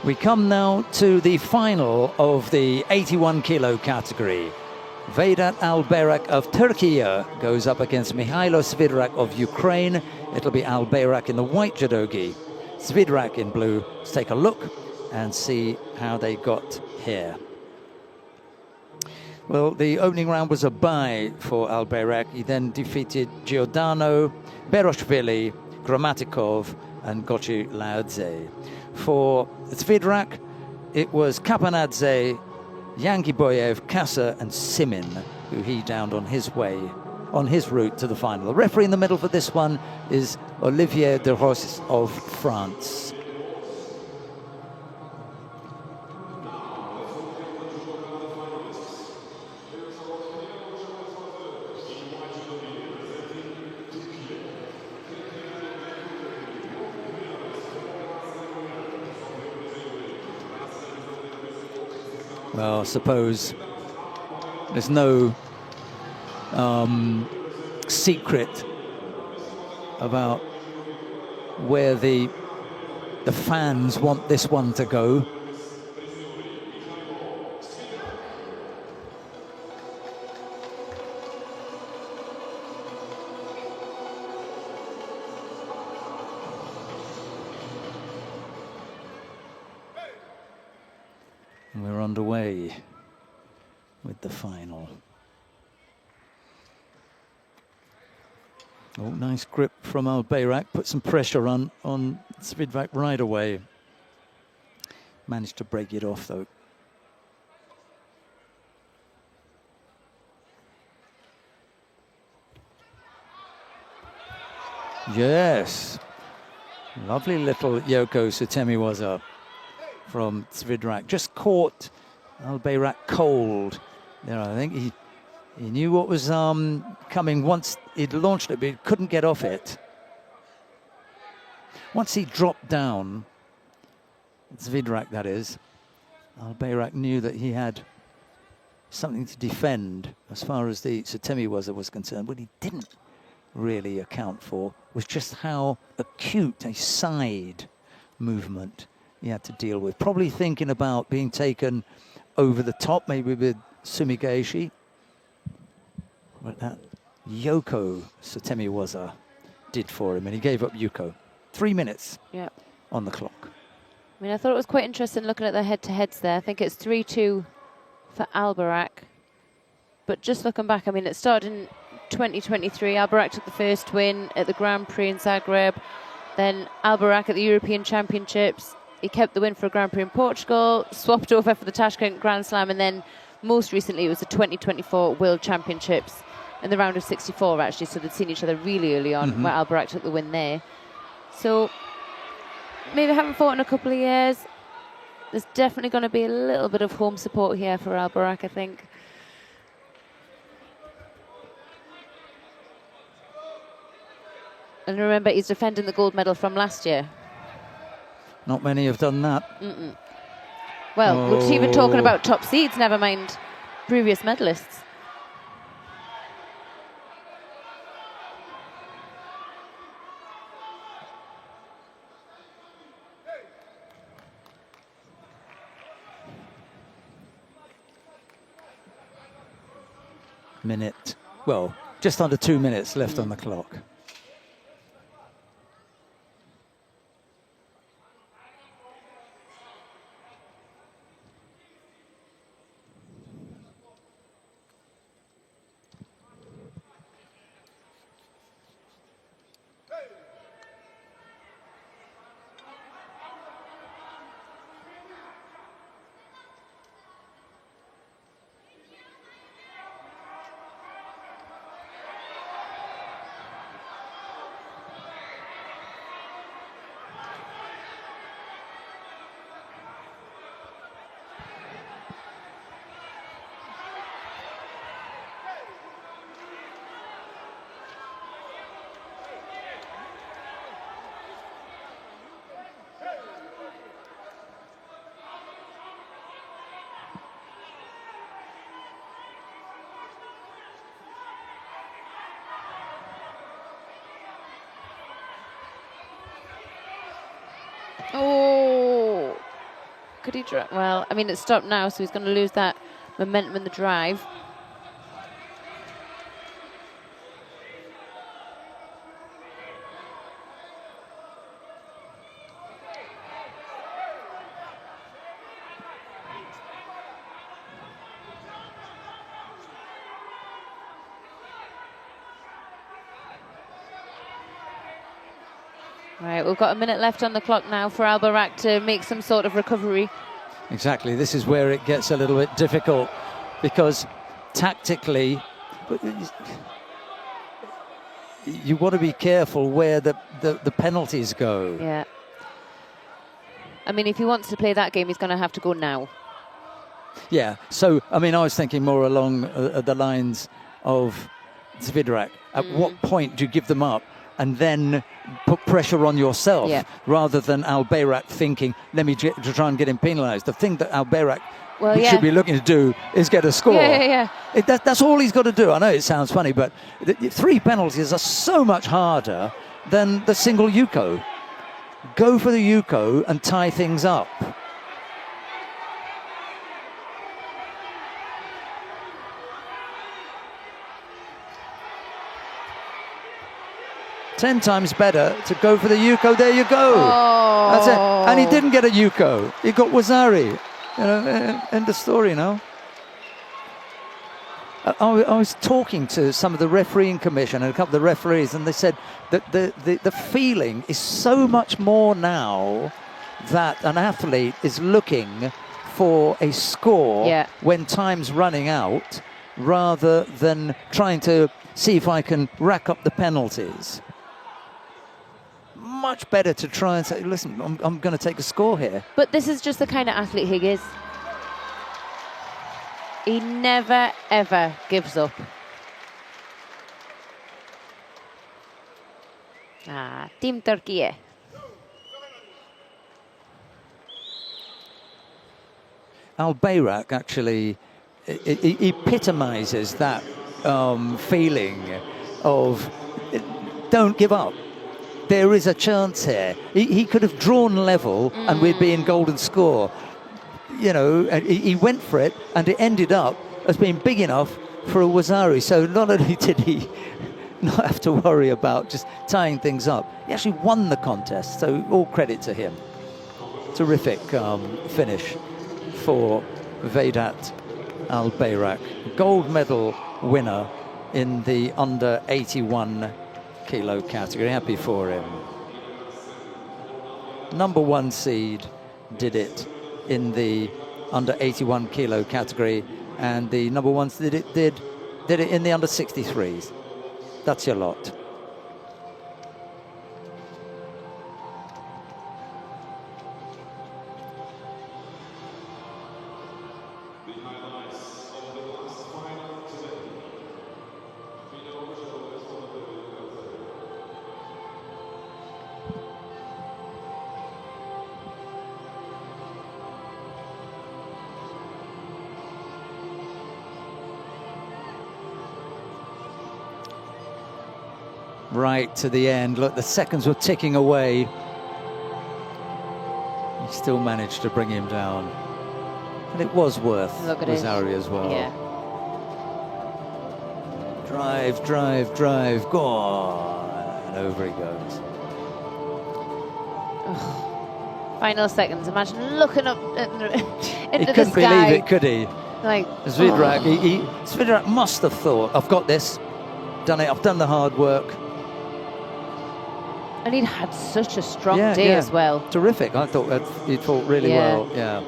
We come now to the final of the 81 kilo category. Vedat ALBAYRAK of Turkey goes up against Mykhailo SVIDRAK of Ukraine. It'll be ALBAYRAK in the white judogi, SVIDRAK in blue. Let's take a look and see how they got here. Well, the opening round was a bye for ALBAYRAK. He then defeated Giordano, Beroshvili, Gramatikov, and Gochi Laudze. For SVIDRAK, it was Kapanadze, Yangiboyev, Kassa, and Simin, who he downed on his route to the final. The referee in the middle for this one is Olivier de Ros of France. Well, I suppose there's no secret about where the fans want this one to go. We're underway with the final. Oh, nice grip from ALBAYRAK. Put some pressure on SVIDRAK right away. Managed to break it off, though. Yes. Lovely little Yoko Sutemiwaza from SVIDRAK. Just caught ALBAYRAK cold. There, I think he knew what was coming once he'd launched it, but he couldn't get off it. Once he dropped down, SVIDRAK that is, ALBAYRAK knew that he had something to defend as far as the Sutemiwaza was concerned. What he didn't really account for was just how acute a side movement he had to deal with. Probably thinking about being taken over the top, maybe with Sumigaeshi. But that Yoko Sutemiwaza did for him, and he gave up Yuko. 3 minutes on the clock. I mean, I thought it was quite interesting looking at the head-to-heads there. I think it's 3-2 for ALBAYRAK. But just looking back, I mean, it started in 2023. ALBAYRAK took the first win at the Grand Prix in Zagreb. Then ALBAYRAK at the European Championships. He kept the win for a Grand Prix in Portugal, swapped over for the Tashkent Grand Slam, and then most recently it was the 2024 World Championships in the round of 64, actually. So they'd seen each other really early on, where ALBAYRAK took the win there. So maybe haven't fought in a couple of years. There's definitely going to be a little bit of home support here for ALBAYRAK, I think. And remember, he's defending the gold medal from last year. Not many have done that. Well, we're even talking about top seeds, never mind previous medalists. Minute, well, just under 2 minutes left on the clock. Oh, Could he drive? Well, I mean, it's stopped now, so he's going to lose that momentum in the drive. Right, we've got a minute left on the clock now for ALBAYRAK to make some sort of recovery. Exactly. This is where it gets a little bit difficult because tactically you want to be careful where the penalties go. Yeah. I mean, if he wants to play that game, he's going to have to go now. Yeah. So, I mean, I was thinking more along the lines of SVIDRAK. At what point do you give them up and then put pressure on yourself rather than ALBAYRAK thinking, let me try and get him penalised? The thing that ALBAYRAK should be looking to do is get a score. That's all he's got to do. I know it sounds funny, but 3 penalties are so much harder than the single Yuko. Go for the Yuko and tie things up. Ten times better to go for the Yuko. There you go. Oh. That's it. And he didn't get a Yuko. He got Wazari. You know, end of story now. I was talking to some of the refereeing commission and a couple of the referees, and they said that the feeling is so much more now that an athlete is looking for a score when time's running out rather than trying to see if I can rack up the penalties. Much better to try and say, listen, I'm going to take a score here. But this is just the kind of athlete he is. He never, ever gives up. Team Turkey. ALBAYRAK actually epitomizes that feeling of don't give up. There is a chance here. He could have drawn level and we'd be in golden score. You know, he went for it and it ended up as being big enough for a Wazari. So not only did he not have to worry about just tying things up, he actually won the contest. So all credit to him. Terrific finish for Vedat ALBAYRAK. Gold medal winner in the under 81 kilo category. Happy for him. Number 1 seed did it in the under 81 kilo category, and the number 1 did it in the under 63s. That's your lot. Right to the end. Look, the seconds were ticking away. He still managed to bring him down. And it was worth Wazari as well. Yeah. Drive, drive, drive. Go on. And over he goes. Oh. Final seconds. Imagine looking up into the sky. He couldn't believe it, could he? Like, SVIDRAK, SVIDRAK must have thought, I've got this. Done it. I've done the hard work. And he'd had such a strong day as well. Terrific. I thought he fought really well. Yeah.